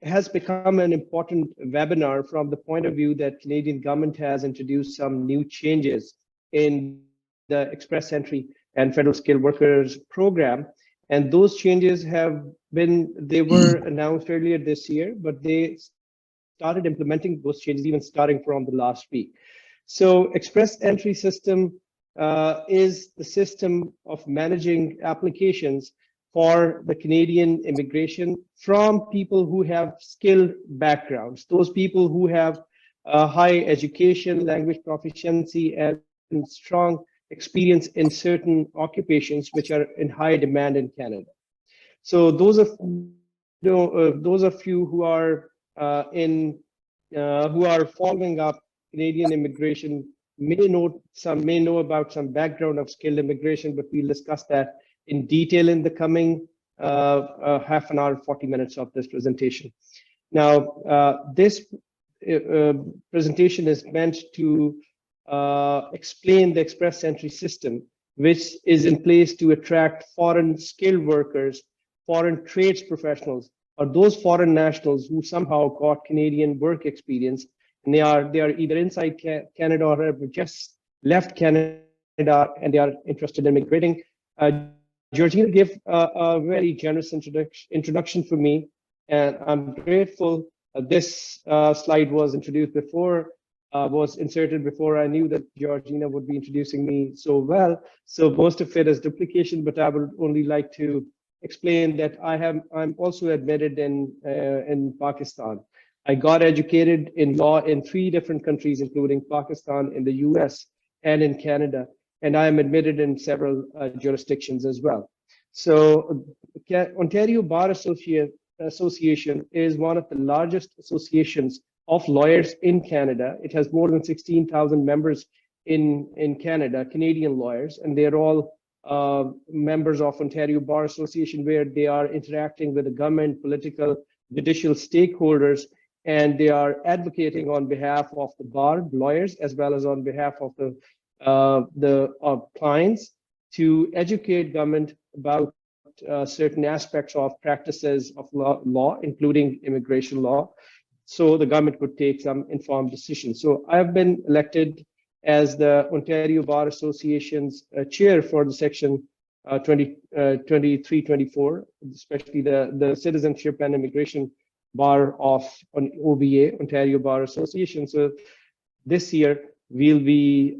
has become an important webinar from the point of view that Canadian government has introduced some new changes in the express entry and federal skilled workers program. And those changes they were announced earlier this year, but they started implementing those changes even starting from the last week. So express entry system is the system of managing applications for the Canadian immigration from people who have skilled backgrounds, those people who have high education, language proficiency, and strong experience in certain occupations which are in high demand in Canada. So those of you who are who are following up Canadian immigration may know about some background of skilled immigration, but we'll discuss that in detail in the coming half an hour, 40 minutes of this presentation. Now, this presentation is meant to explain the express entry system, which is in place to attract foreign skilled workers, foreign trades professionals, or those foreign nationals who somehow got Canadian work experience, and they are either inside Canada or have just left Canada and they are interested in migrating. Georgina gave a very generous introduction for me, and I'm grateful this slide was introduced before, was inserted before I knew that Georgina would be introducing me so well. So most of it is duplication, but I would only like to explain that I'm also admitted in Pakistan. I got educated in law in 3 different countries, including Pakistan, in the US, and in Canada, and I am admitted in several jurisdictions as well. So Ontario Bar Association is one of the largest associations of lawyers in Canada. It has more than 16,000 members in Canada, Canadian lawyers, and they're all members of Ontario Bar Association, where they are interacting with the government, political, judicial stakeholders, and they are advocating on behalf of the bar lawyers as well as on behalf of the clients to educate government about certain aspects of practices of law, including immigration law, so the government could take some informed decisions. So I have been elected as the Ontario Bar Association's chair for the section 23-24, especially the citizenship and immigration bar of OBA, Ontario Bar Association. So this year we'll be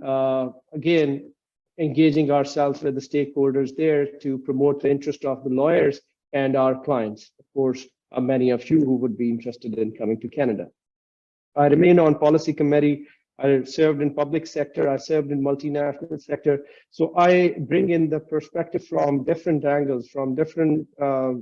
again engaging ourselves with the stakeholders there to promote the interest of the lawyers and our clients. Of course, many of you who would be interested in coming to Canada. I remain on policy committee. I served in public sector. I served in multinational sector. So I bring in the perspective from different angles, from different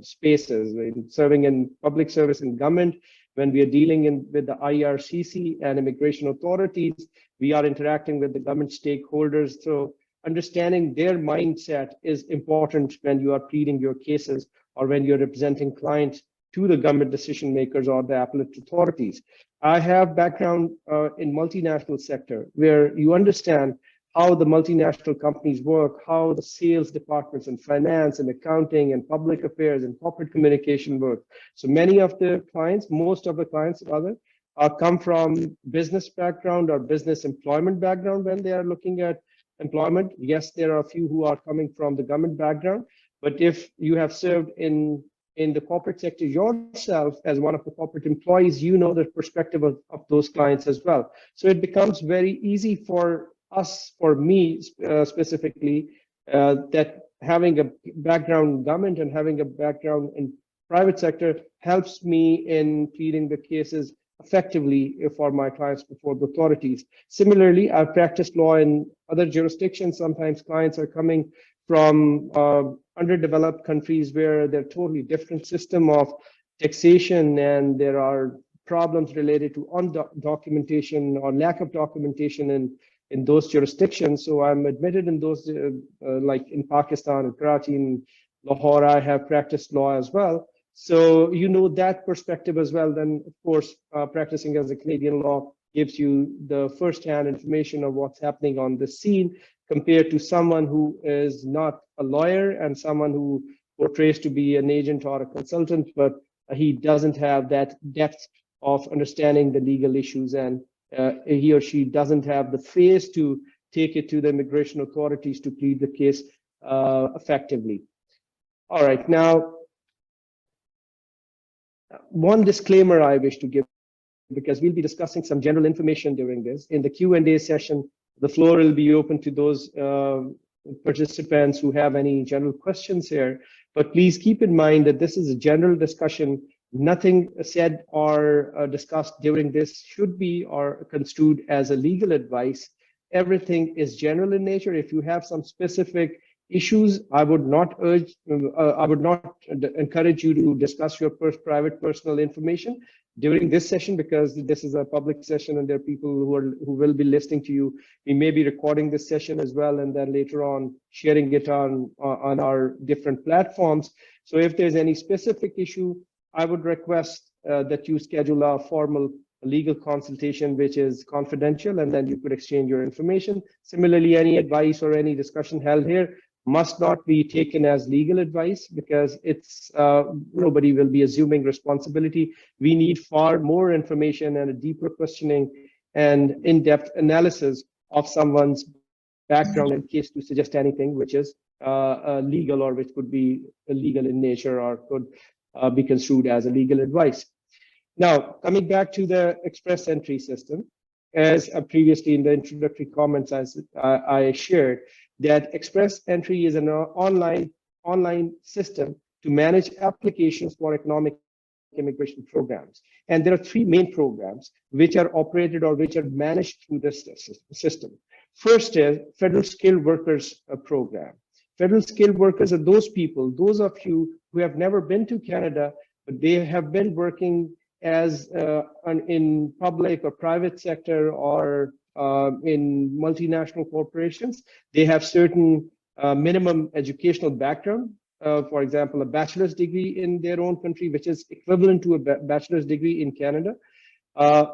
spaces. Serving in public service and government, when we are dealing with the IRCC and immigration authorities, we are interacting with the government stakeholders. So understanding their mindset is important when you are pleading your cases or when you're representing clients to the government decision makers or the appellate authorities. I have background in multinational sector, where you understand how the multinational companies work, how the sales departments and finance and accounting and public affairs and corporate communication work. So many of the clients, most of the clients rather, come from business background or business employment background when they are looking at employment. Yes, there are a few who are coming from the government background, but if you have served in the corporate sector yourself as one of the corporate employees, you know the perspective of those clients as well. So it becomes very easy for us, for me specifically, that having a background in government and having a background in private sector helps me in pleading the cases effectively for my clients before the authorities. Similarly, I've practiced law in other jurisdictions. Sometimes clients are coming from underdeveloped countries where they're totally different system of taxation, and there are problems related to documentation or lack of documentation in those jurisdictions. So I'm admitted in those, like in Pakistan and Karachi and Lahore, I have practiced law as well. So you know that perspective as well. Then, of course, practicing as a Canadian law gives you the first-hand information of what's happening on the scene, compared to someone who is not a lawyer and someone who portrays to be an agent or a consultant, but he doesn't have that depth of understanding the legal issues, and he or she doesn't have the face to take it to the immigration authorities to plead the case effectively. All right, now, one disclaimer I wish to give, because we'll be discussing some general information during this. In the Q&A session, the floor will be open to those participants who have any general questions here. But please keep in mind that this is a general discussion. Nothing said or discussed during this should be or construed as a legal advice. Everything is general in nature. If you have some specific issues, I would not encourage you to discuss your private personal information during this session, because this is a public session and there are people who will be listening to you. We may be recording this session as well, and then later on sharing it on our different platforms. So if there's any specific issue, I would request that you schedule a formal legal consultation, which is confidential, and then you could exchange your information. Similarly, any advice or any discussion held here must not be taken as legal advice, because it's nobody will be assuming responsibility. We need far more information and a deeper questioning and in-depth analysis of someone's background in case to suggest anything which is legal, or which could be illegal in nature, or could be construed as a legal advice. Now, coming back to the express entry system, as previously in the introductory comments as I shared, that express entry is an online system to manage applications for economic immigration programs. And there are three main programs which are operated or which are managed through this system. First is Federal Skilled Workers Program. Federal skilled workers are those people, those of you who have never been to Canada, but they have been working as in public or private sector, or in multinational corporations. They have certain minimum educational background, for example, a bachelor's degree in their own country, which is equivalent to a bachelor's degree in Canada.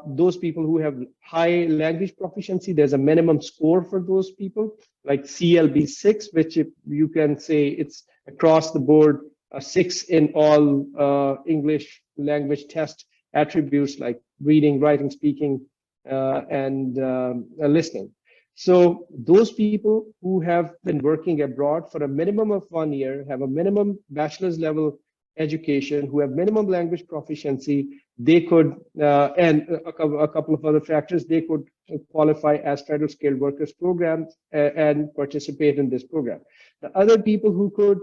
Those people who have high language proficiency, there's a minimum score for those people, like CLB 6, which you can say it's across the board, a 6 in all English language test attributes like reading, writing, speaking, and listening. So those people who have been working abroad for a minimum of 1 year, have a minimum bachelor's level education, who have minimum language proficiency, they could, and a couple of other factors, they could qualify as Federal Skilled Workers Programs and participate in this program. The other people who could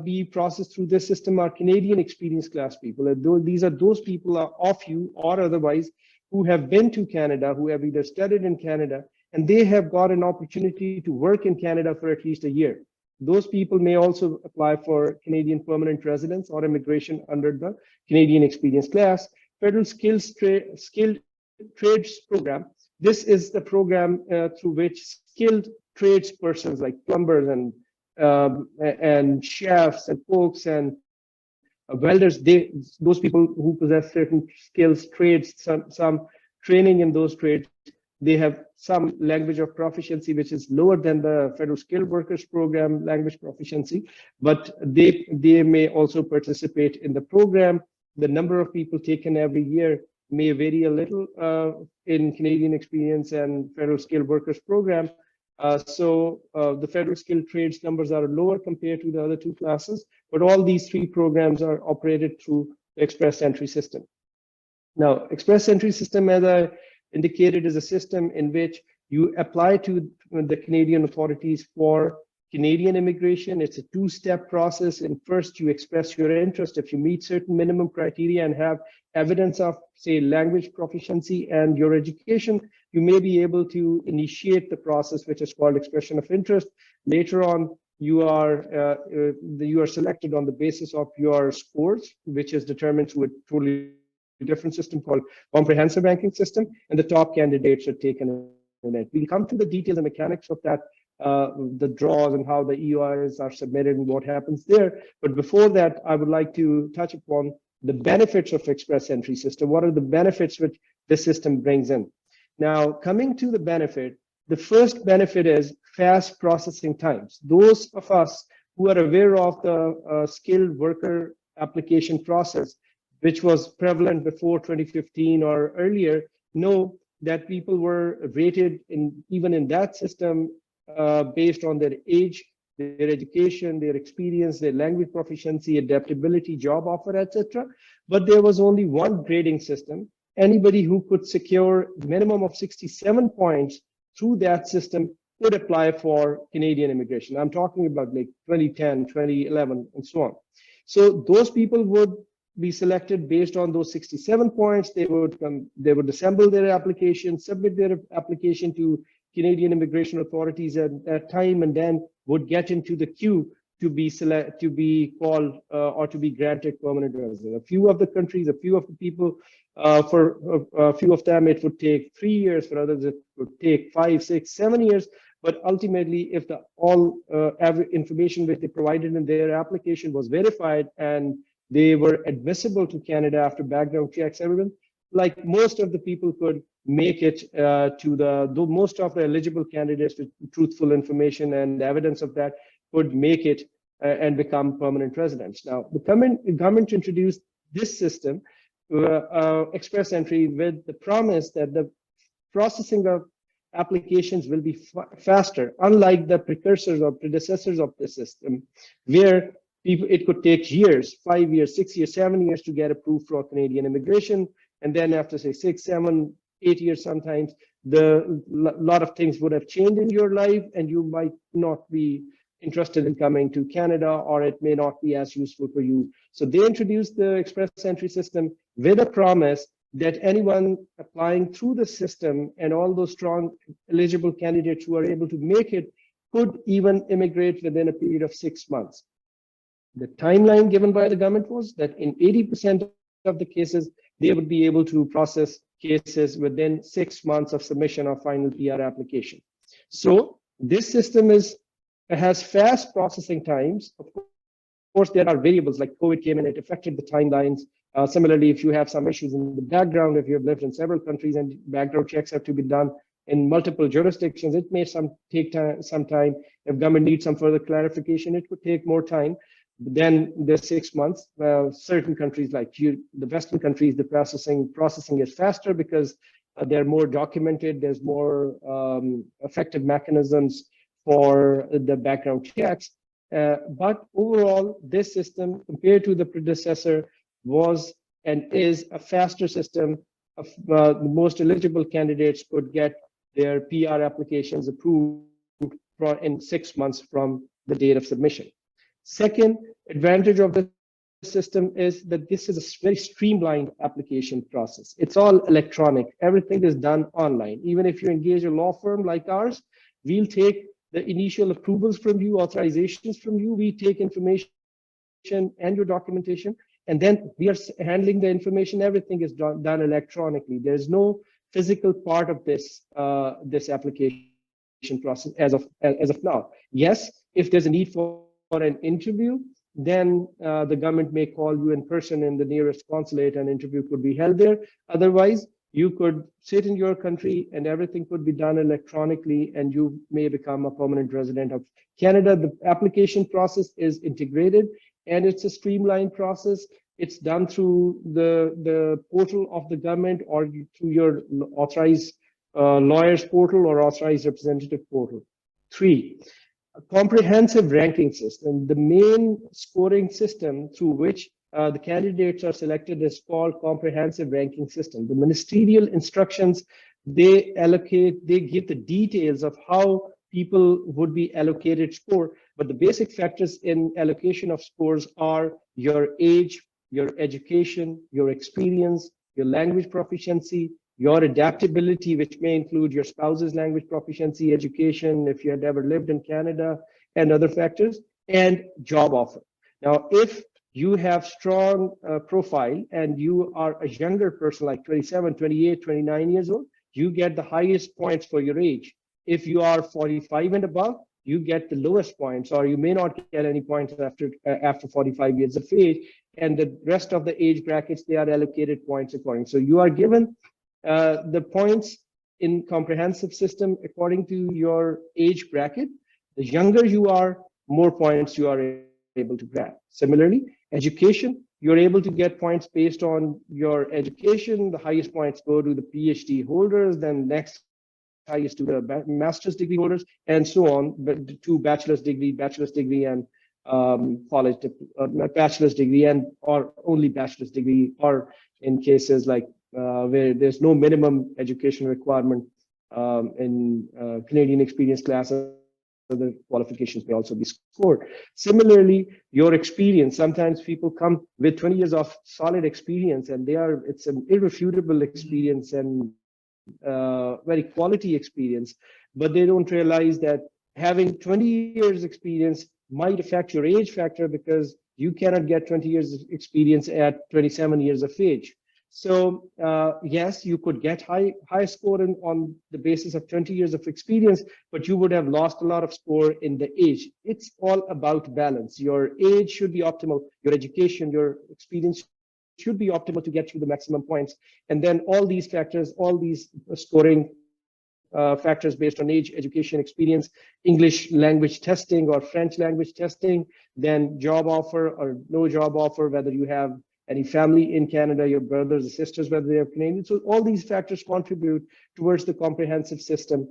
be processed through this system are Canadian experience class people. These are those people of you or otherwise who have been to Canada, who have either studied in Canada, and they have got an opportunity to work in Canada for at least a year. Those people may also apply for Canadian permanent residence or immigration under the Canadian experience class. Federal Skilled Trades Program. This is the program through which skilled trades persons like plumbers and chefs and cooks and welders, those people who possess certain skills, trades, some training in those trades, they have some language of proficiency which is lower than the Federal Skilled Workers Program language proficiency, but they may also participate in the program. The number of people taken every year may vary a little in Canadian experience and Federal Skilled Workers Program. So the Federal Skilled Trades numbers are lower compared to the other two classes, but all these three programs are operated through the Express Entry system. Now, Express Entry system, as I indicated, is a system in which you apply to the Canadian authorities for Canadian immigration. It's a two-step process. And first, you express your interest. If you meet certain minimum criteria and have evidence of, say, language proficiency and your education, you may be able to initiate the process, which is called expression of interest. Later on, you are selected on the basis of your scores, which is determined through a totally different system called comprehensive ranking system, and the top candidates are taken in it. We'll come to the details and mechanics of that, the draws and how the EOIs are submitted and what happens there. But before that, I would like to touch upon the benefits of Express Entry system. What are the benefits which this system brings in? Now, coming to the benefit, the first benefit is fast processing times. Those of us who are aware of the skilled worker application process, which was prevalent before 2015 or earlier, know that people were rated even in that system based on their age, their education, their experience, their language proficiency, adaptability, job offer, etc. But there was only one grading system. Anybody who could secure minimum of 67 points through that system could apply for Canadian immigration. I'm talking about like 2010, 2011, and so on. So those people would be selected based on those 67 points. They would assemble their application, submit their application to Canadian immigration authorities at that time, and then would get into the queue to be called or to be granted permanent residence. A few of the countries, a few of the people, for a few of them, it would take 3 years. For others, it would take 5, 6, 7 years. But ultimately, if all information which they provided in their application was verified and they were admissible to Canada after background checks, everyone, like most of the people could make it most of the eligible candidates with truthful information and evidence of that could make it and become permanent residents. Now, the government introduced this system, express entry, with the promise that the processing of applications will be faster, unlike the precursors or predecessors of the system, where it could take years, 5 years, 6 years, 7 years to get approved for Canadian immigration. And then after, say, 6, 7, 8 years, sometimes lot of things would have changed in your life, and you might not be interested in coming to Canada, or it may not be as useful for you. So they introduced the express entry system with a promise that anyone applying through the system and all those strong eligible candidates who are able to make it could even immigrate within a period of 6 months. The timeline given by the government was that in 80% of the cases, they would be able to process cases within 6 months of submission of final PR application. So this system has fast processing times. Of course, there are variables like COVID came in, it affected the timelines. Similarly, if you have some issues in the background, if you have lived in several countries and background checks have to be done in multiple jurisdictions, it may take some time. If government needs some further clarification, it could take more time. Then the 6 months. Certain countries like the Western countries, the processing is faster because they're more documented. There's more effective mechanisms for the background checks. But overall, this system, compared to the predecessor, was and is a faster system. The most eligible candidates could get their PR applications approved in 6 months from the date of submission. Second advantage of the system is that this is a very streamlined application process. It's all electronic. Everything is done online. Even if you engage a law firm like ours, we'll take the initial approvals from you, authorizations from you. We take information and your documentation, and then we are handling the information. Everything is done electronically. There's no physical part of this application process as of now. Yes, if there's a need for an interview, then the government may call you in person in the nearest consulate, and interview could be held there. Otherwise, you could sit in your country and everything could be done electronically, and you may become a permanent resident of Canada. The application process is integrated and it's a streamlined process. It's done through the portal of the government or through your authorized lawyer's portal or authorized representative portal. 3, a comprehensive ranking system. The main scoring system through which the candidates are selected is called comprehensive ranking system. The ministerial instructions, they give the details of how people would be allocated score, but the basic factors in allocation of scores are your age, your education, your experience, your language proficiency, your adaptability, which may include your spouse's language proficiency, education, if you had ever lived in Canada, and other factors, and job offer. Now, if you have strong profile and you are a younger person like 27, 28, 29 years old, you get the highest points for your age. If you are 45 and above, you get the lowest points, or you may not get any points after 45 years of age. And the rest of the age brackets, they are allocated points according. So you are given the points in comprehensive system according to your age bracket. The younger you are, more points you are able to grab. Similarly, education, You're able to get points based on your education. The highest points go to the PhD holders, then next highest to the master's degree holders, and so on, but to bachelor's degree, and college, bachelor's degree, and or only bachelor's degree, or in cases like where there's no minimum education requirement in Canadian experience classes, the qualifications may also be scored. Similarly, your experience, sometimes people come with 20 years of solid experience, and it's an irrefutable experience and very quality experience, but they don't realize that having 20 years experience might affect your age factor, because you cannot get 20 years experience at 27 years of age. So yes, you could get high score on the basis of 20 years of experience, but you would have lost a lot of score in the age. It's all about balance. Your age should be optimal, your education, your experience should be optimal to get you the maximum points. And then all these factors, all these scoring factors based on age, education, experience, English language testing or French language testing, then job offer or no job offer, whether you have any family in Canada, your brothers or sisters, whether they are Canadian. So all these factors contribute towards the comprehensive system,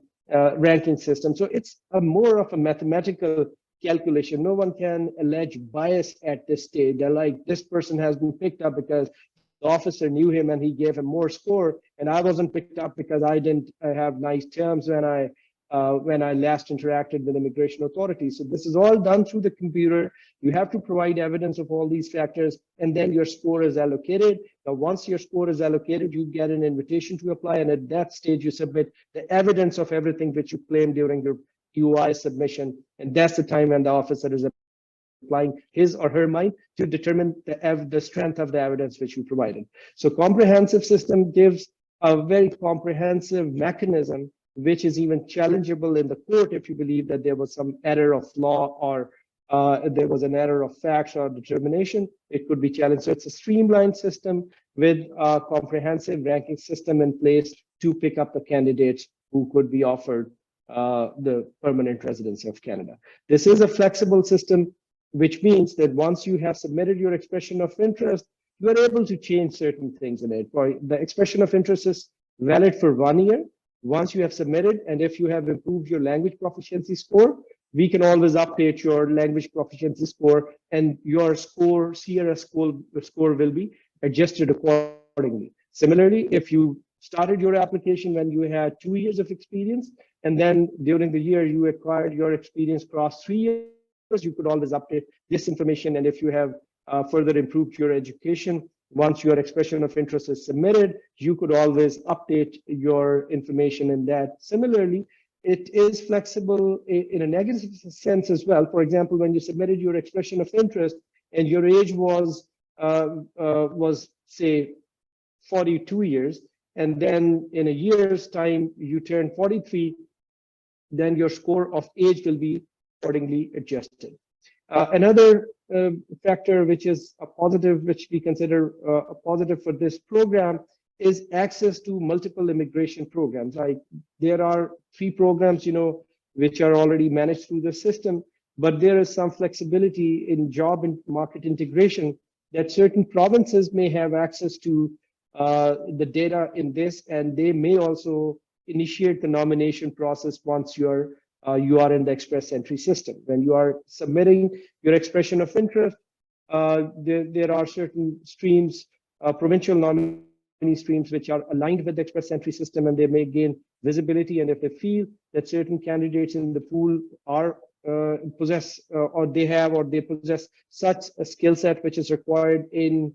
ranking system. So it's more of a mathematical calculation. No one can allege bias at this stage. They're like, this person has been picked up because the officer knew him and he gave him more score, and I wasn't picked up because I didn't have nice terms when I last interacted with immigration authorities. So this is all done through the computer. You have to provide evidence of all these factors, and then your score is allocated. Now, once your score is allocated, you get an invitation to apply, and at that stage, you submit the evidence of everything which you claimed during your UI submission, and that's the time when the officer is applying his or her mind to determine the strength of the evidence which you provided. So comprehensive system gives a very comprehensive mechanism which is even challengeable in the court if you believe that there was some error of law or there was an error of facts or determination. It could be challenged. So it's a streamlined system with a comprehensive ranking system in place to pick up the candidates who could be offered the permanent residency of Canada. This is a flexible system, which means that once you have submitted your expression of interest, you are able to change certain things in it. For the expression of interest is valid for 1 year. Once you have submitted, and if you have improved your language proficiency score, we can always update your language proficiency score, and your score, CRS score will be adjusted accordingly. Similarly, if you started your application when you had 2 years of experience, and then during the year you acquired your experience across 3 years, you could always update this information. And if you have further improved your education, once your expression of interest is submitted, you could always update your information in that. Similarly, it is flexible in a negative sense as well. For example, when you submitted your expression of interest and your age was say 42 years, and then in a year's time you turn 43, then your score of age will be accordingly adjusted. Another factor which is a positive, which we consider a positive for this program, is access to multiple immigration programs. Like there are 3 programs, which are already managed through the system, but there is some flexibility in job and market integration that certain provinces may have access to the data in this, and they may also initiate the nomination process once you are in the express entry system. When you are submitting your expression of interest, there are certain streams, provincial nominee streams, which are aligned with the express entry system, and they may gain visibility. And if they feel that certain candidates in the pool are possess such a skill set which is required in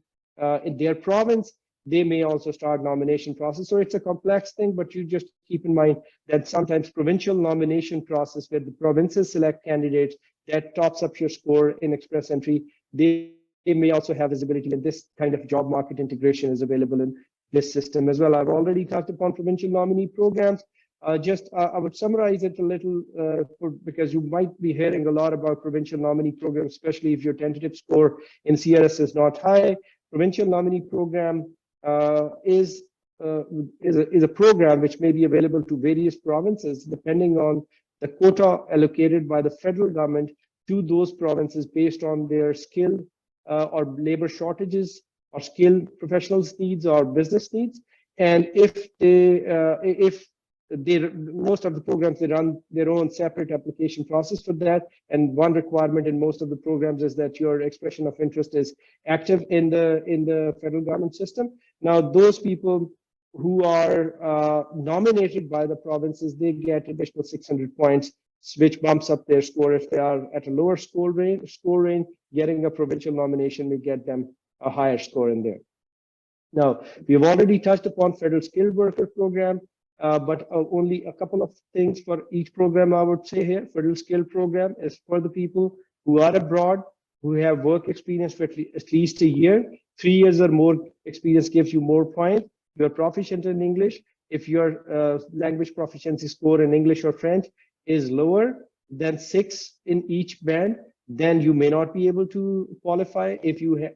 their province, they may also start nomination process. So it's a complex thing, but you just keep in mind that sometimes provincial nomination process where the provinces select candidates, that tops up your score in express entry. They may also have visibility, and this kind of job market integration is available in this system as well. I've already talked upon provincial nominee programs. I would summarize it a little because you might be hearing a lot about provincial nominee programs, especially if your tentative score in CRS is not high. Provincial nominee program is a program which may be available to various provinces depending on the quota allocated by the federal government to those provinces based on their skill or labor shortages or skilled professionals needs or business needs. And if most of the programs, they run their own separate application process for that. And one requirement in most of the programs is that your expression of interest is active in the federal government system. Now, those people who are nominated by the provinces, they get additional 600 points, which bumps up their score. If they are at a lower score range, getting a provincial nomination will get them a higher score in there. Now, we have already touched upon federal skilled worker program, but only a couple of things for each program I would say here. Federal skilled program is for the people who are abroad, who have work experience for at least a year. 3 years or more experience gives you more points. You are proficient in English. If your language proficiency score in English or French is lower than 6 in each band, then you may not be able to qualify. If you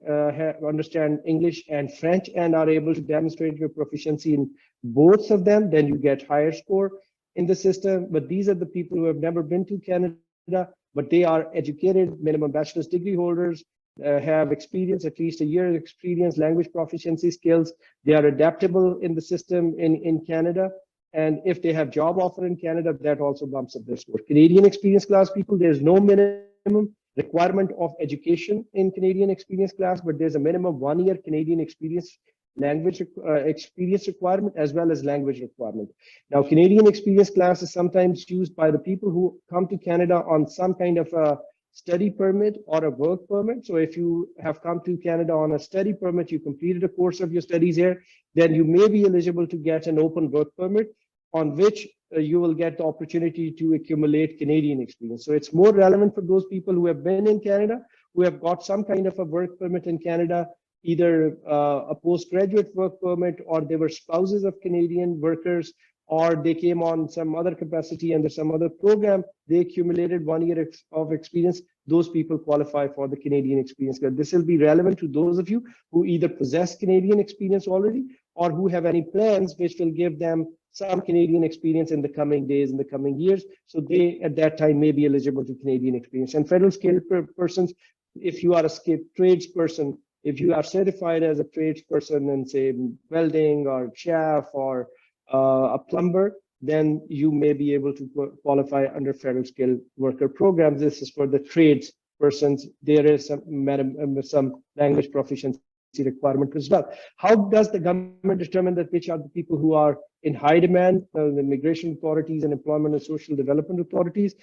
understand English and French and are able to demonstrate your proficiency in both of them, then you get higher score in the system. But these are the people who have never been to Canada, but they are educated, minimum bachelor's degree holders, have experience, at least a year experience, language proficiency skills. They are adaptable in the system in Canada. And if they have job offer in Canada, that also bumps up their score. Canadian experience class people, there's no minimum requirement of education in Canadian experience class, but there's a minimum 1 year Canadian experience language experience requirement as well as language requirement. Now, Canadian experience class is sometimes used by the people who come to Canada on some kind of a study permit or a work permit. So if you have come to Canada on a study permit, you completed a course of your studies here, then you may be eligible to get an open work permit on which you will get the opportunity to accumulate Canadian experience. So it's more relevant for those people who have been in Canada, who have got some kind of a work permit in Canada, either a postgraduate work permit, or they were spouses of Canadian workers, or they came on some other capacity under some other program, they accumulated 1 year of experience. Those people qualify for the Canadian experience. This will be relevant to those of you who either possess Canadian experience already or who have any plans which will give them some Canadian experience in the coming days, in the coming years. So they, at that time, may be eligible to Canadian experience. And federal skilled persons, if you are a skilled tradesperson, if you are certified as a tradesperson in, say, welding or chef or a plumber, then you may be able to qualify under federal skilled worker programs. This is for the trades persons. There is some language proficiency requirement as well. How does the government determine that which are the people who are in high demand? The immigration authorities and employment and social development authorities,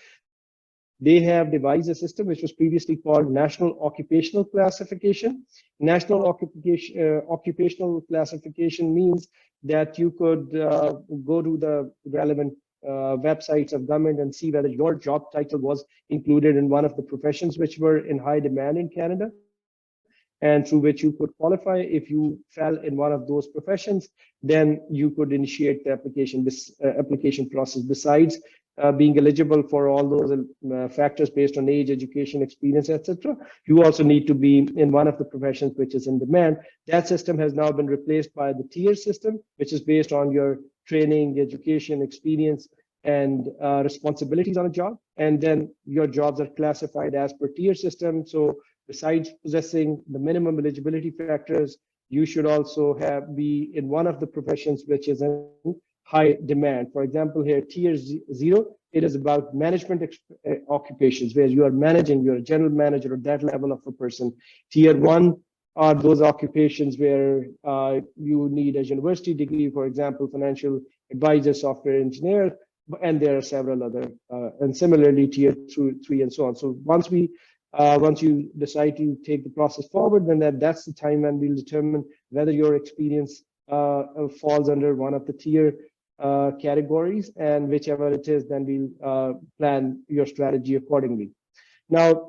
they have devised a system which was previously called National Occupational Classification. National Occupational Classification means that you could go to the relevant websites of government and see whether your job title was included in one of the professions which were in high demand in Canada, and through which you could qualify. If you fell in one of those professions, then you could initiate the application process. Besides being eligible for all those factors based on age, education, experience, etc., you also need to be in one of the professions which is in demand. That system has now been replaced by the tier system, which is based on your training, education, experience, and responsibilities on a job. And then your jobs are classified as per tier system. So besides possessing the minimum eligibility factors, you should also be in one of the professions which is in high demand. For example, here, tier 0, it is about management occupations, where you are managing, you're a general manager or that level of a person. Tier 1 are those occupations where you need a university degree, for example, financial advisor, software engineer, and there are several other, and similarly tier 2, 3, and so on. So once you decide to take the process forward, then that's the time when we'll determine whether your experience falls under one of the tier categories, and whichever it is, then we'll plan your strategy accordingly. Now,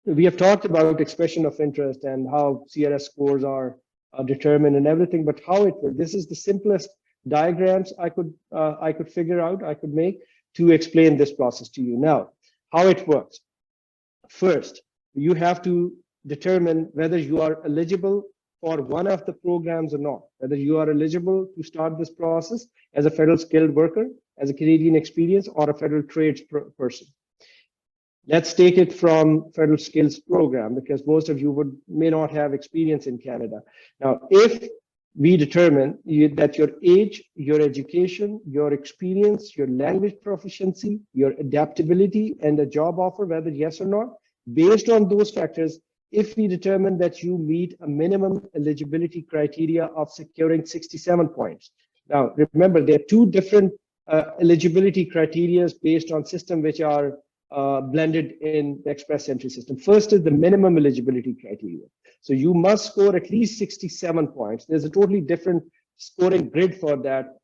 we have talked about expression of interest and how CRS scores are determined and everything, but how it works. This is the simplest diagrams I could figure out, I could make to explain this process to you. Now, how it works. First, you have to determine whether you are eligible for one of the programs or not, whether you are eligible to start this process as a federal skilled worker, as a Canadian experience, or a federal trades person. Let's take it from federal skills program, because most of you may not have experience in Canada. Now, if we determine that your age, your education, your experience, your language proficiency, your adaptability, and the job offer, whether yes or not, based on those factors, if we determine that you meet a minimum eligibility criteria of securing 67 points. Now, remember, there are two different eligibility criteria based on system which are blended in the express entry system. First is the minimum eligibility criteria. So you must score at least 67 points. There's a totally different scoring grid for that,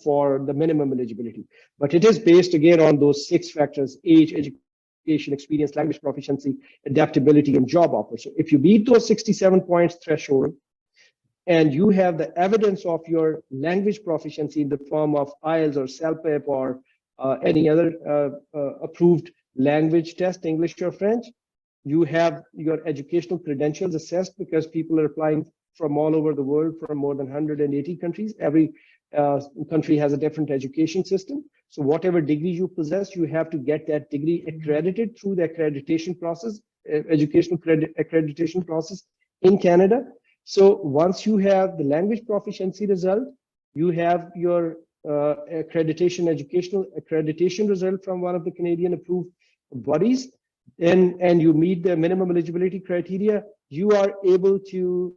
for the minimum eligibility. But it is based again on those 6 factors: age, education, experience, language proficiency, adaptability, and job offer. So if you meet those 67 points threshold, and you have the evidence of your language proficiency in the form of IELTS or CELPIP or any other approved language test, English or French, you have your educational credentials assessed, because people are applying from all over the world, from more than 180 countries. Every country has a different education system. So whatever degree you possess, you have to get that degree accredited through the accreditation process, educational accreditation process in Canada. So once you have the language proficiency result, you have your educational accreditation result from one of the Canadian approved bodies, and you meet the minimum eligibility criteria, you are able to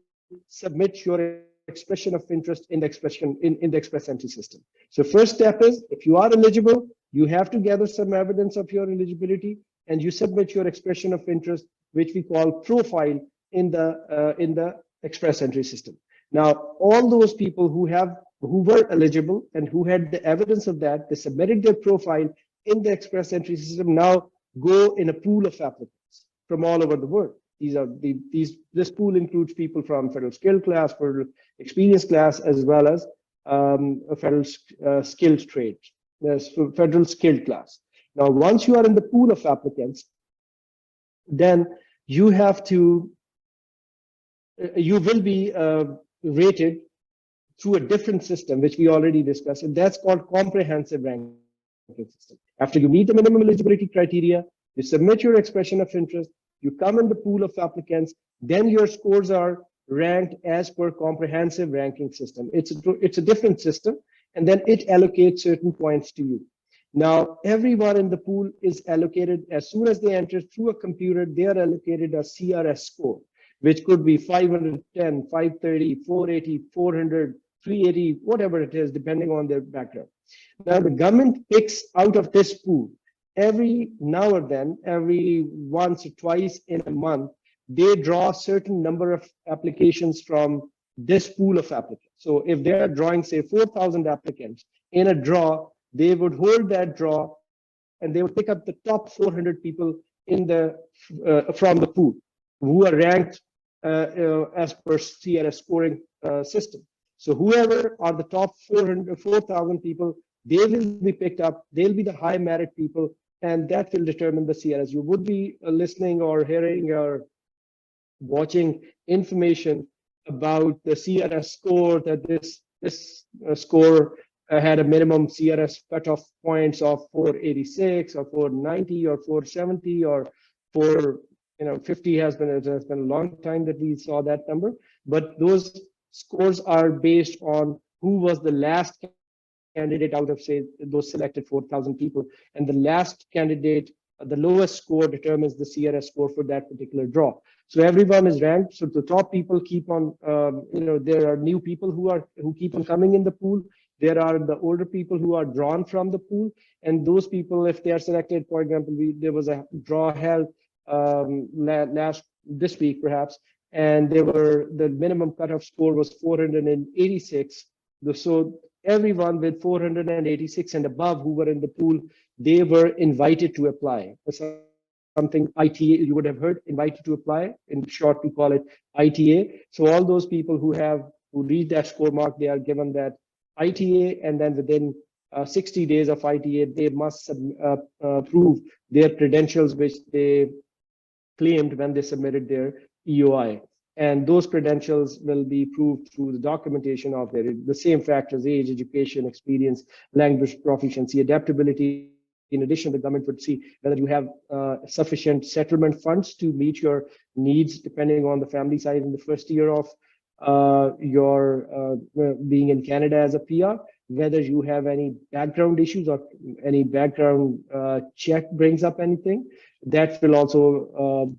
submit your expression of interest in the express entry system. So first step is, if you are eligible, you have to gather some evidence of your eligibility, and you submit your expression of interest, which we call profile, in the express entry system. Now, all those people who were eligible and who had the evidence of that, they submitted their profile in the express entry system, now go in a pool of applicants from all over the world. This pool includes people from federal skill class, federal experience class, as well as a federal skilled trade, federal skilled class. Now, once you are in the pool of applicants, then you will be rated through a different system, which we already discussed, and that's called comprehensive ranking system. After you meet the minimum eligibility criteria, you submit your expression of interest, you come in the pool of applicants, then your scores are ranked as per comprehensive ranking system. It's a different system, and then it allocates certain points to you. Now, everyone in the pool is allocated, as soon as they enter through a computer, they are allocated a CRS score, which could be 510, 530, 480, 400, 380, whatever it is, depending on their background. Now, the government picks out of this pool, every now or then, every once or twice in a month, they draw a certain number of applications from this pool of applicants. So if they are drawing, say, 4,000 applicants in a draw, they would hold that draw, and they would pick up the top 400 people from the pool who are ranked as per CRS scoring system. So whoever are the top 4,000 people, they will be picked up. They'll be the high merit people, and that will determine the CRS. You would be listening or hearing or watching information about the CRS score, that this score had a minimum CRS cutoff points of 486 or 490 or 470 or 450 has been a long time that we saw that number. But those scores are based on who was the last candidate out of, say, those selected 4,000 people, and the last candidate, the lowest score, determines the CRS score for that particular draw. So everyone is ranked. So the top people keep on, there are new people who keep on coming in the pool. There are the older people who are drawn from the pool, and those people, if they are selected, for example, there was a draw held this week perhaps, and the minimum cutoff score was 486. So everyone with 486 and above who were in the pool, they were invited to apply. Something ITA, you would have heard, invited to apply. In short, we call it ITA. So all those people who reach that score mark, they are given that ITA, and then within 60 days of ITA, they must prove their credentials, which they claimed when they submitted their EOI. And those credentials will be proved through the documentation of the same factors: age, education, experience, language proficiency, adaptability, In addition, the government would see whether you have sufficient settlement funds to meet your needs, depending on the family size in the first year of your being in Canada as a PR, whether you have any background issues or any background check brings up anything. That will also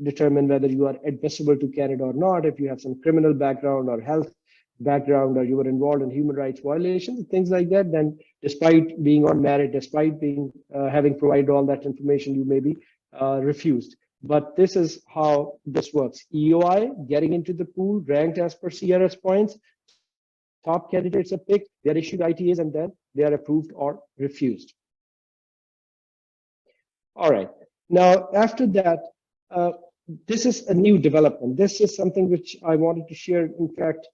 determine whether you are admissible to Canada or not. If you have some criminal background or health background, or you were involved in human rights violations, things like that, then despite being on merit, despite being having provided all that information, you may be refused. But this is how this works. EOI, getting into the pool, ranked as per CRS points, top candidates are picked, they're issued ITAs, and then they are approved or refused. All right. Now, after that, this is a new development. This is something which I wanted to share. In fact,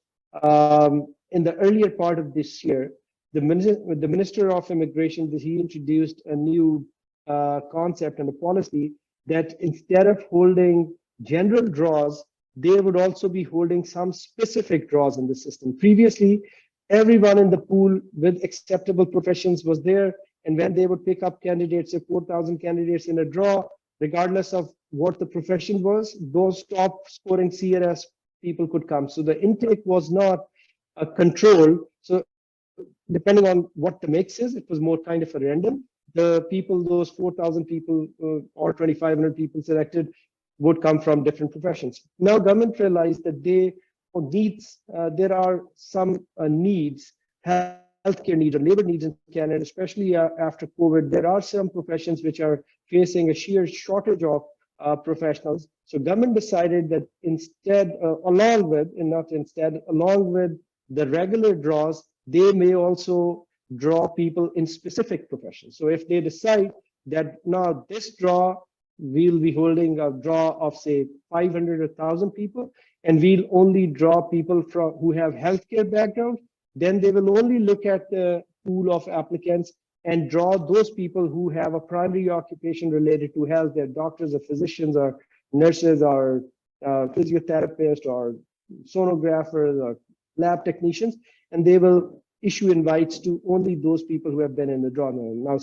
in the earlier part of this year, the Minister of Immigration, he introduced a new concept and a policy that instead of holding general draws, they would also be holding some specific draws in the system. Previously, everyone in the pool with acceptable professions was there, and when they would pick up candidates, if 4,000 candidates in a draw, regardless of what the profession was, those top scoring CRS people could come. So the intake was not a control. So depending on what the mix is, it was more kind of a random. The people, those 4,000 people or 2,500 people selected would come from different professions. Now government realized that there are some needs, healthcare needs or labor needs in Canada, especially after COVID. There are some professions which are facing a sheer shortage of professionals. So government decided that instead, along with the regular draws, they may also draw people in specific professions. So if they decide that now this draw, we'll be holding a draw of say 500 or 1,000 people, and we'll only draw people who have healthcare background, then they will only look at the pool of applicants and draw those people who have a primary occupation related to health. They're doctors or physicians or nurses or physiotherapists or sonographers or lab technicians, and they will issue invites to only those people who have been in the draw. Now,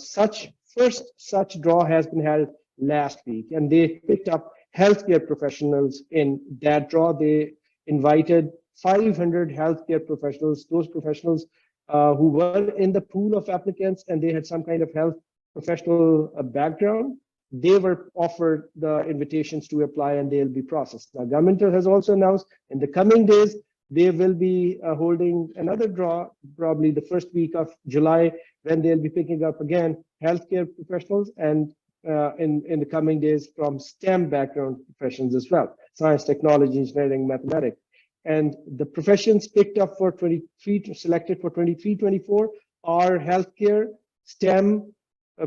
first such draw has been held last week, and they picked up healthcare professionals in that draw. They invited 500 healthcare professionals, those professionals who were in the pool of applicants and they had some kind of health professional background. They were offered the invitations to apply and they'll be processed. Now, government has also announced in the coming days, they will be holding another draw, probably the first week of July, when they'll be picking up again healthcare professionals, and in the coming days from STEM background professions as well, science, technology, engineering, mathematics. And the professions picked up for selected for 23-24 are healthcare, STEM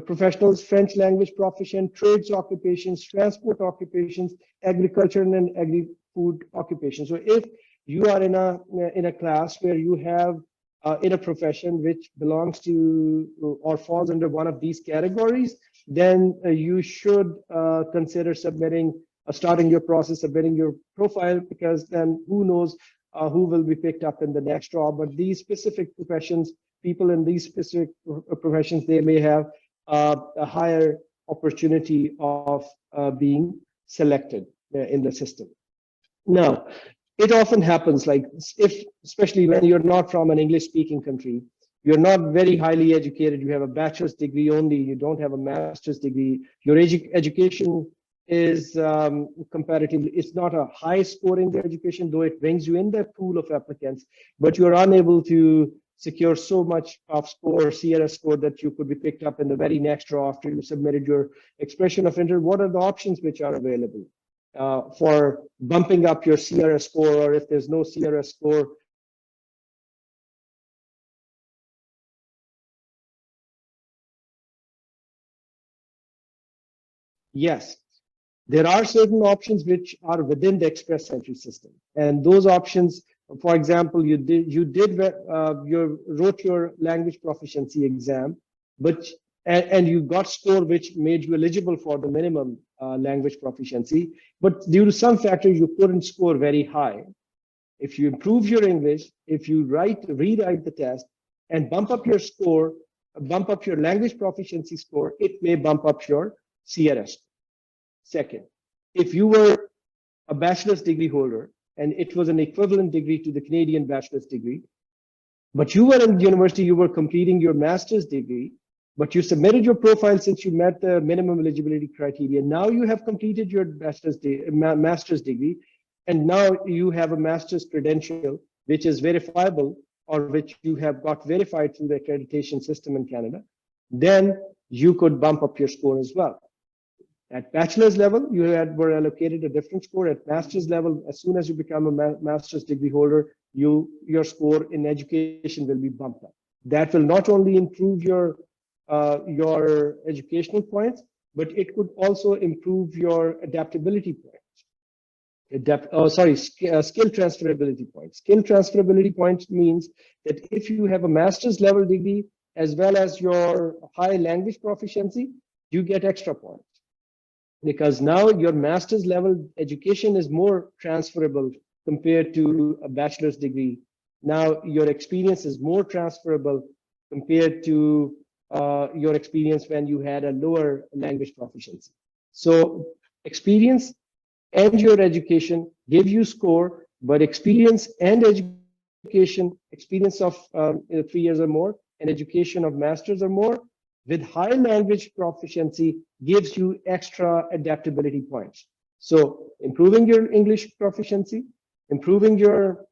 professionals, French language proficient, trades occupations, transport occupations, agriculture and agri-food occupations. So if you are in a class where you have in a profession which belongs to or falls under one of these categories, then you should consider starting your process, submitting your profile, because then who knows who will be picked up in the next draw. But these specific professions, people in these specific professions, they may have a higher opportunity of being selected in the system. Now, it often happens, like especially when you're not from an English-speaking country, you're not very highly educated, you have a bachelor's degree only, you don't have a master's degree, your education is comparatively, it's not a high scoring education, though it brings you in that pool of applicants, but you're unable to secure so much of score, CRS score, that you could be picked up in the very next draw after you submitted your expression of interest. What are the options which are available for bumping up your CRS score, or if there's no CRS score, yes, there are certain options which are within the express entry system, and those options, for example, you wrote your language proficiency exam, but and you got score which made you eligible for the minimum language proficiency, but due to some factors you couldn't score very high. If you improve your English, if you rewrite the test and bump up your score, bump up your language proficiency score, it may bump up your CRS. Second, if you were a bachelor's degree holder and it was an equivalent degree to the Canadian bachelor's degree, but you were in university, you were completing your master's degree, but you submitted your profile since you met the minimum eligibility criteria. Now you have completed your master's degree, and now you have a master's credential, which is verifiable or which you have got verified through the accreditation system in Canada. Then you could bump up your score as well. At bachelor's level, you were allocated a different score. At master's level, as soon as you become a master's degree holder, your score in education will be bumped up. That will not only improve your educational points, but it could also improve your adaptability points. Skill transferability points. Skill transferability points means that if you have a master's level degree as well as your high language proficiency, you get extra points. Because now your master's level education is more transferable compared to a bachelor's degree. Now your experience is more transferable compared to your experience when you had a lower language proficiency. So experience and your education give you score, but experience and education, experience of 3 years or more, and education of master's or more, with high language proficiency gives you extra adaptability points. So improving your English proficiency, improving your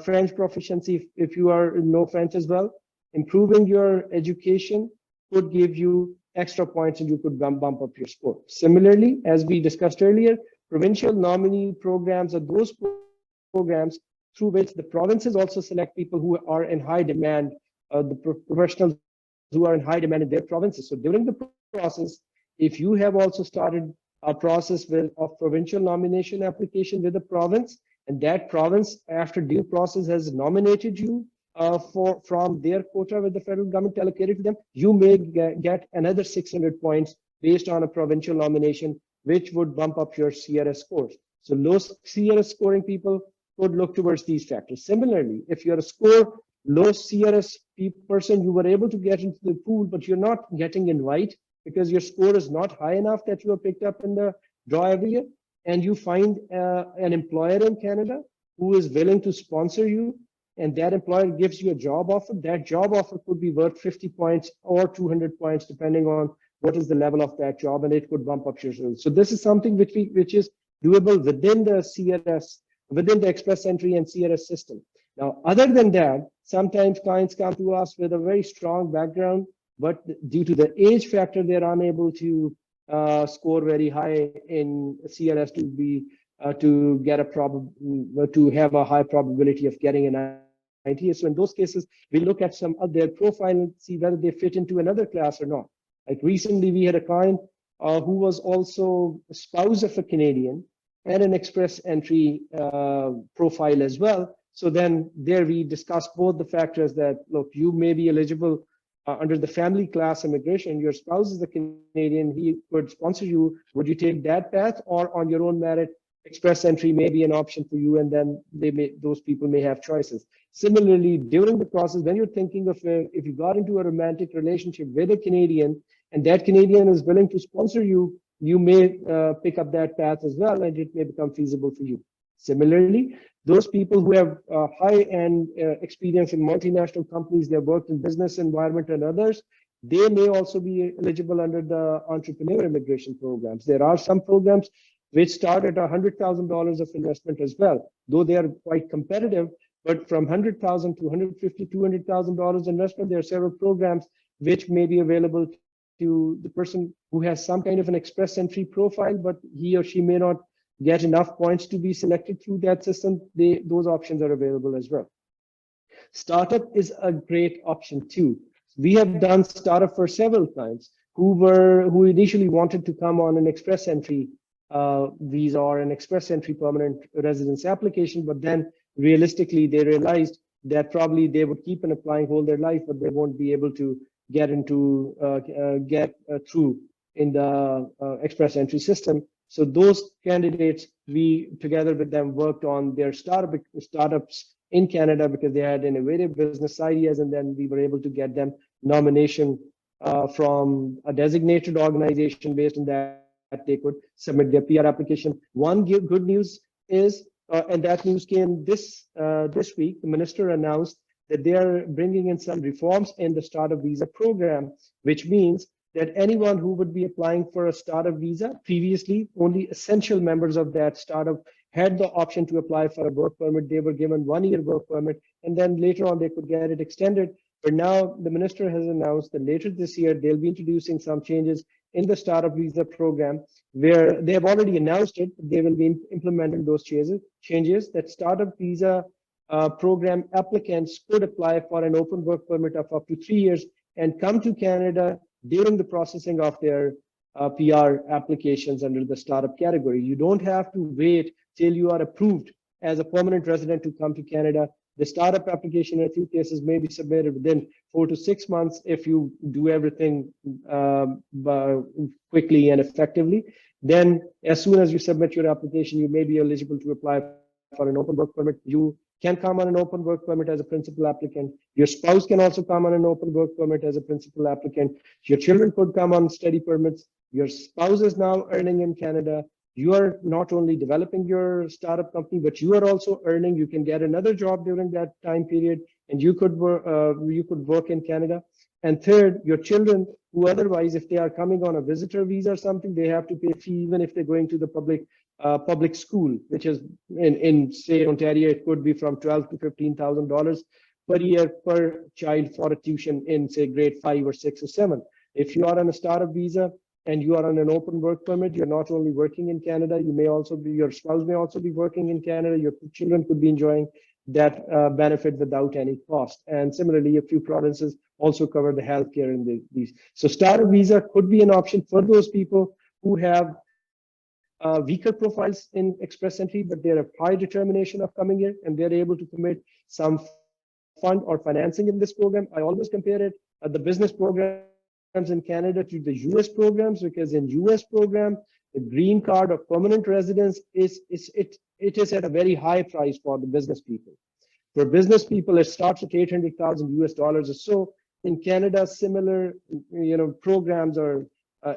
French proficiency if you are know French as well, improving your education could give you extra points and you could bump up your score. Similarly, as we discussed earlier, provincial nominee programs are those programs through which the provinces also select people who are in high demand, the professionals who are in high demand in their provinces. So during the process, if you have also started a process of provincial nomination application with the province, and that province, after due process, has nominated you from their quota with the federal government allocated to them, you may get another 600 points based on a provincial nomination, which would bump up your CRS scores. So low CRS scoring people could look towards these factors. Similarly, if you're a low CRS person, you were able to get into the pool, but you're not getting in white because your score is not high enough that you are picked up in the draw every year, and you find an employer in Canada who is willing to sponsor you, and that employer gives you a job offer. That job offer could be worth 50 points or 200 points, depending on what is the level of that job, and it could bump up your score. So this is something which is doable within the CRS, within the express entry and CRS system. Now, other than that, sometimes clients come to us with a very strong background, but due to the age factor, they're unable to score very high in CRS to have a high probability of getting an ITA. So in those cases, we look at some of their profile and see whether they fit into another class or not. Like recently, we had a client who was also a spouse of a Canadian and an express entry profile as well. So then there we discussed both the factors that, look, you may be eligible under the family class immigration, your spouse is a Canadian, he could sponsor you. Would you take that path, or on your own merit, express entry may be an option for you, and then those people may have choices. Similarly, during the process, when you're thinking of if you got into a romantic relationship with a Canadian and that Canadian is willing to sponsor you, you may pick up that path as well, and it may become feasible for you. Similarly, those people who have high-end experience in multinational companies, they've worked in business environment and others, they may also be eligible under the entrepreneur immigration programs. There are some programs which start at $100,000 of investment as well, though they are quite competitive. But from $100,000 to $150,000, $200,000 investment, there are several programs which may be available to the person who has some kind of an express entry profile, but he or she may not get enough points to be selected through that system. Those options are available as well. Startup is a great option too. We have done startup for several clients who initially wanted to come on an express entry visa or an express entry permanent residence application, but then realistically they realized that probably they would keep on applying whole their life, but they won't be able to get through in the express entry system. So those candidates, we together with them worked on their startups in Canada because they had innovative business ideas, and then we were able to get them nomination from a designated organization. Based on that, they could submit their PR application. One good news is, and that news came this week, the minister announced that they are bringing in some reforms in the startup visa program, which means that anyone who would be applying for a startup visa, previously only essential members of that startup had the option to apply for a work permit. They were given 1-year work permit, and then later on they could get it extended. But now the minister has announced that later this year they'll be introducing some changes in the startup visa program, where they have already announced it. They will be implementing those changes that startup visa program applicants could apply for an open work permit of up to 3 years and come to Canada during the processing of their PR applications under the startup category. You don't have to wait till you are approved as a permanent resident to come to Canada. The startup application in a few cases may be submitted within 4 to 6 months if you do everything quickly and effectively. Then as soon as you submit your application, you may be eligible to apply for an open work permit. You can come on an open work permit as a principal applicant. Your spouse can also come on an open work permit as a principal applicant. Your children could come on study permits. Your spouse is now earning in Canada. You are not only developing your startup company, but you are also earning. You can get another job during that time period, and you could work in Canada. And third, your children, who otherwise, if they are coming on a visitor visa or something, they have to pay a fee even if they're going to the public school, which is in say Ontario, it could be from $12,000 to $15,000 per year per child for a tuition in say grade 5 or 6 or 7. If you are on a startup visa and you are on an open work permit, you're not only working in Canada, you may also be, your spouse may also be working in Canada, your children could be enjoying that benefit without any cost. And similarly, a few provinces also cover the healthcare in these. So startup visa could be an option for those people who have weaker profiles in express entry, but they have high determination of coming here and they're able to commit some fund or financing in this program. I always compare it the business programs in Canada to the US programs, because in US program, the green card of permanent residence is at a very high price for the business people. For business people, it starts at 800,000 US dollars or so. In Canada, similar programs or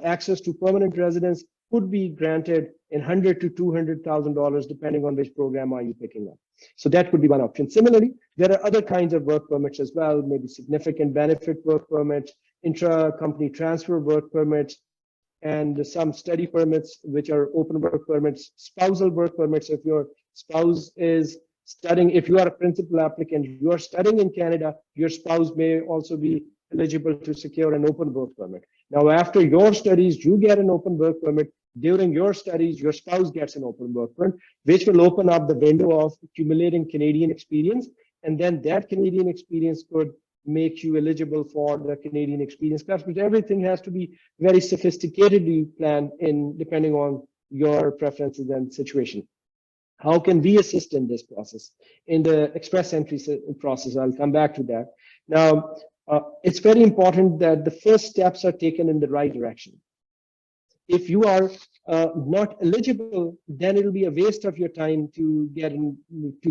access to permanent residence could be granted in $100,000 to $200,000 depending on which program are you picking up. So that could be one option. Similarly, there are other kinds of work permits as well, maybe significant benefit work permits, intra-company transfer work permits, and some study permits, which are open work permits, spousal work permits. If your spouse is studying, if you are a principal applicant, you are studying in Canada, your spouse may also be eligible to secure an open work permit. Now, after your studies, you get an open work permit. During your studies, your spouse gets an open work permit, which will open up the window of accumulating Canadian experience. And then that Canadian experience could make you eligible for the Canadian experience class, but everything has to be very sophisticatedly planned in depending on your preferences and situation. How can we assist in this process? In the express entry process, I'll come back to that. Now, it's very important that the first steps are taken in the right direction. If you are not eligible, then it'll be a waste of your time to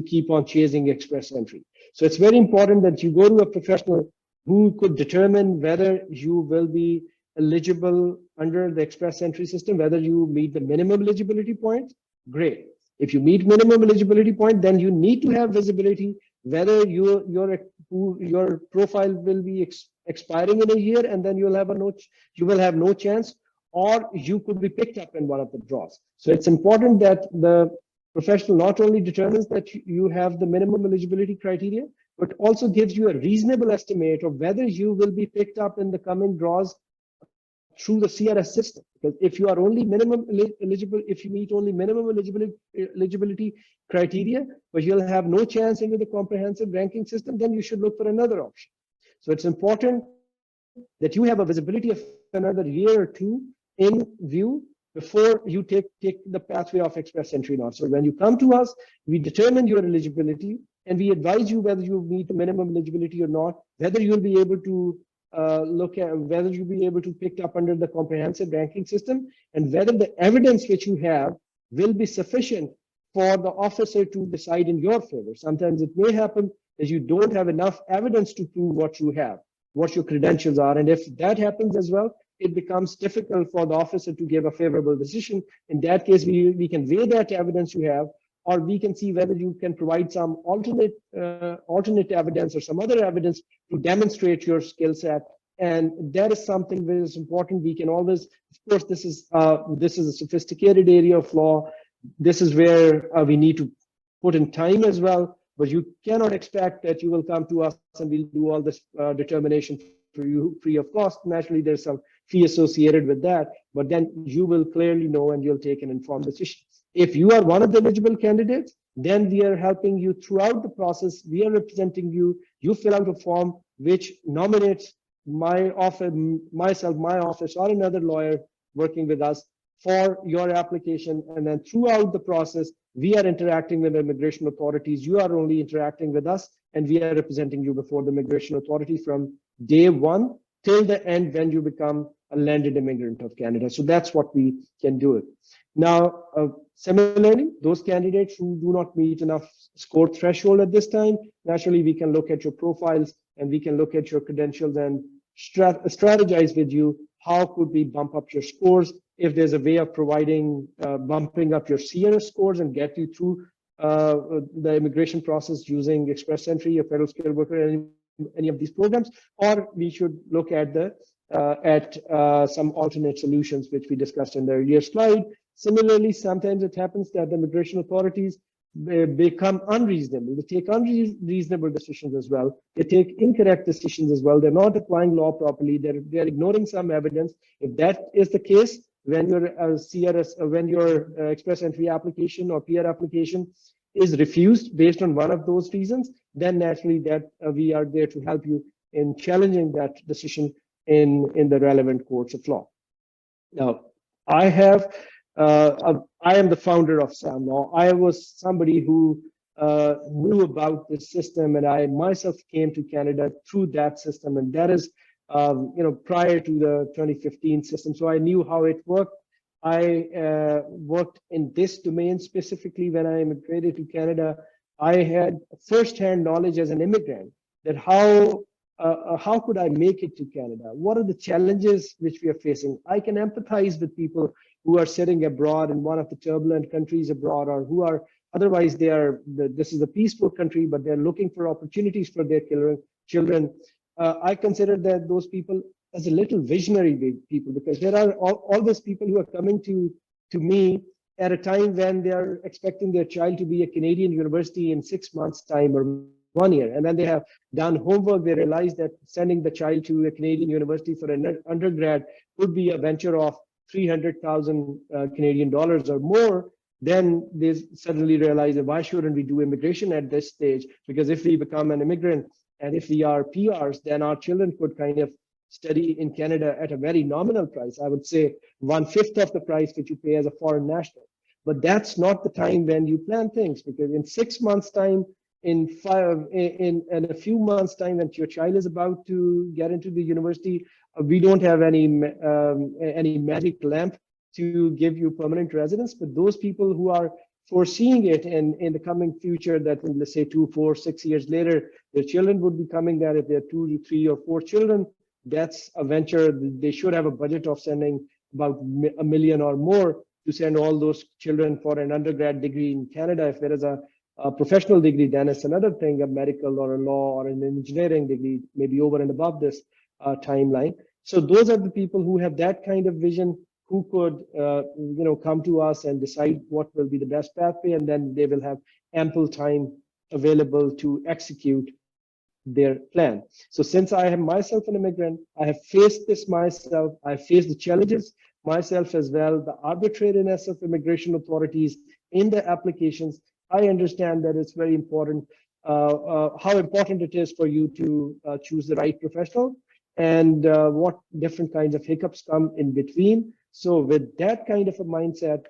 keep on chasing express entry. So it's very important that you go to a professional who could determine whether you will be eligible under the express entry system, whether you meet the minimum eligibility point. Great. If you meet minimum eligibility point, then you need to have visibility whether your profile will be expiring in a year, and then you will have no chance, or you could be picked up in one of the draws. So it's important that the professional not only determines that you have the minimum eligibility criteria, but also gives you a reasonable estimate of whether you will be picked up in the coming draws through the CRS system. Because if you are only minimum eligible, if you meet only minimum eligibility criteria, but you'll have no chance into the comprehensive ranking system, then you should look for another option. So it's important that you have a visibility of another year or two in view before you take the pathway of express entry now. So when you come to us, we determine your eligibility and we advise you whether you meet the minimum eligibility or not, whether you'll be able to look at whether you'll be able to pick up under the comprehensive ranking system, and whether the evidence which you have will be sufficient for the officer to decide in your favor. Sometimes it may happen that you don't have enough evidence to prove what you have, what your credentials are. And if that happens as well, it becomes difficult for the officer to give a favorable decision. In that case, we can weigh that evidence you have, or we can see whether you can provide some alternate evidence or some other evidence to demonstrate your skill set. And that is something that is important. We can always, of course, this is a sophisticated area of law. This is where we need to put in time as well. But you cannot expect that you will come to us and we'll do all this determination for you free of cost. Naturally, there's some fee associated with that, but then you will clearly know and you'll take an informed decision. If you are one of the eligible candidates, then we are helping you throughout the process. We are representing you. You fill out a form which nominates my office, myself, my office, or another lawyer working with us for your application. And then throughout the process, we are interacting with immigration authorities. You are only interacting with us, and we are representing you before the immigration authority from day one till the end when you become a landed immigrant of Canada. So that's what we can do it. Now, similarly, those candidates who do not meet enough score threshold at this time, naturally, we can look at your profiles and we can look at your credentials and strategize with you. How could we bump up your scores? If there's a way of providing, bumping up your CRS scores and get you through the immigration process using Express Entry or Federal Skilled Worker, any of these programs, or we should look at some alternate solutions, which we discussed in the earlier slide. Similarly, sometimes it happens that the immigration authorities become unreasonable. They take unreasonable decisions as well. They take incorrect decisions as well. They're not applying law properly. They're ignoring some evidence. If that is the case, when your CRS, when your Express Entry application or PR application is refused based on one of those reasons, then naturally that we are there to help you in challenging that decision in the relevant courts of law. Now, I am the founder of SAM Law. I was somebody who knew about this system, and I myself came to Canada through that system, and that is, prior to the 2015 system. So I knew how it worked. I worked in this domain specifically when I immigrated to Canada. I had first-hand knowledge as an immigrant that how could I make it to Canada? What are the challenges which we are facing? I can empathize with people who are sitting abroad in one of the turbulent countries abroad, or who are otherwise this is a peaceful country, but they're looking for opportunities for their children. I consider that those people as a little visionary people, because there are all those people who are coming to me at a time when they are expecting their child to be a Canadian university in 6 months' time or 1 year. And when they have done homework, they realize that sending the child to a Canadian university for an undergrad could be a venture of 300,000 Canadian dollars or more. Then they suddenly realize that why shouldn't we do immigration at this stage? Because if we become an immigrant and if we are PRs, then our children could kind of study in Canada at a very nominal price. I would say 1/5 of the price that you pay as a foreign national. But that's not the time when you plan things, because in 6 months' time, in a few months' time, when your child is about to get into the university, we don't have any magic lamp to give you permanent residence. But those people who are foreseeing it in the coming future, that let's say 2, 4, 6 years later, their children would be coming there. If they're 2, 3, or 4 children, that's a venture. They should have a budget of sending about $1 million or more to send all those children for an undergrad degree in Canada. If there is a professional degree, then it's another thing, a medical or a law or an engineering degree, maybe over and above this timeline. So those are the people who have that kind of vision, who could come to us and decide what will be the best pathway, and then they will have ample time available to execute their plan. So since I am myself an immigrant, I have faced this myself. I faced the challenges myself as well, the arbitrariness of immigration authorities in the applications. I understand that it's very important, how important it is for you to choose the right professional, and what different kinds of hiccups come in between. So with that kind of a mindset,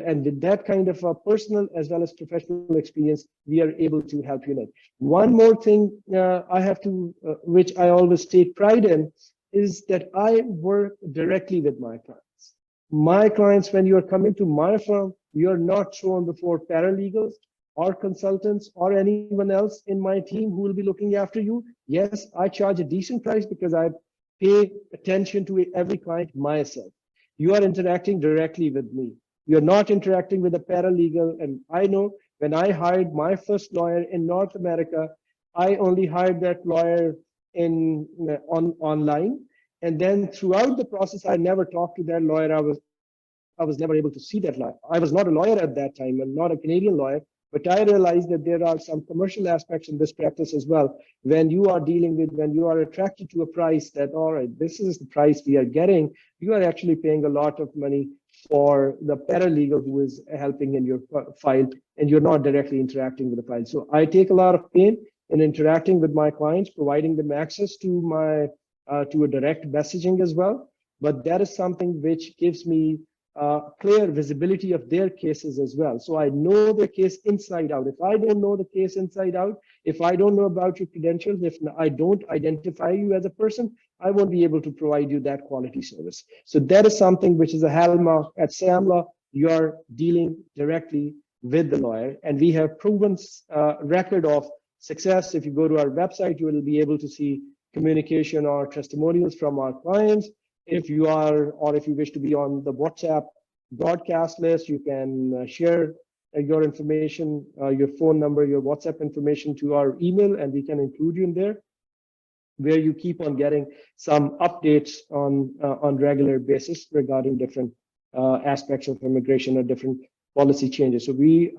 and with that kind of a personal as well as professional experience, we are able to help you. One more thing I have to, which I always take pride in, is that I work directly with my clients. My clients, when you are coming to my firm, you're not shown before paralegals or consultants or anyone else in my team who will be looking after you. Yes, I charge a decent price because I pay attention to every client myself. You are interacting directly with me. You're not interacting with a paralegal. And I know when I hired my first lawyer in North America, I only hired that lawyer online. And then throughout the process, I never talked to that lawyer. I was never able to see that lawyer. I was not a lawyer at that time and not a Canadian lawyer, but I realized that there are some commercial aspects in this practice as well. When you are dealing with, when you are attracted to a price that, all right, this is the price we are getting, you are actually paying a lot of money for the paralegal who is helping in your file, and you're not directly interacting with the file. So I take a lot of pain in interacting with my clients, providing them access to my to a direct messaging as well. But that is something which gives me clear visibility of their cases as well. So I know their case inside out. If I don't know the case inside out, if I don't know about your credentials, if I don't identify you as a person, I won't be able to provide you that quality service. So that is something which is a hallmark at SAMLA. You're dealing directly with the lawyer, and we have proven record of success. If you go to our website, you will be able to see communication or testimonials from our clients. If you are, or if you wish to be on the WhatsApp broadcast list, you can share your information, your phone number, your WhatsApp information to our email, and we can include you in there, where you keep on getting some updates on regular basis regarding different aspects of immigration or different policy changes. So we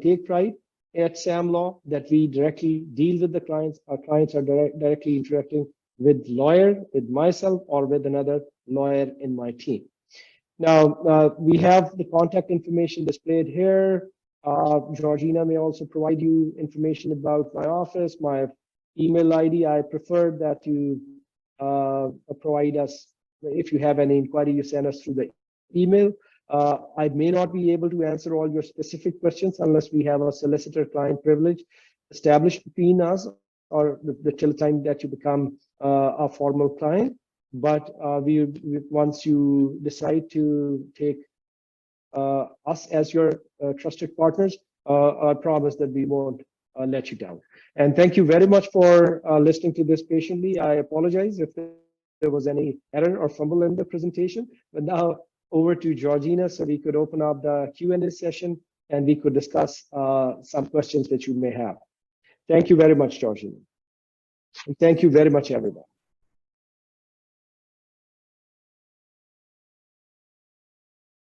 take pride at Sam Law that we directly deal with the clients. Our clients are directly interacting with lawyer, with myself, or with another lawyer in my team. Now, we have the contact information displayed here. Georgina may also provide you information about my office, my email ID. I prefer that you provide us, if you have any inquiry, you send us through the email. I may not be able to answer all your specific questions unless we have a solicitor-client privilege established between us, or the till time that you become a formal client. But once you decide to take us as your trusted partners, I promise that we won't let you down. And thank you very much for listening to this patiently. I apologize if there was any error or fumble in the presentation, but now over to Georgina so we could open up the Q&A session and we could discuss some questions that you may have. Thank you very much, Georgina. And thank you very much, everybody.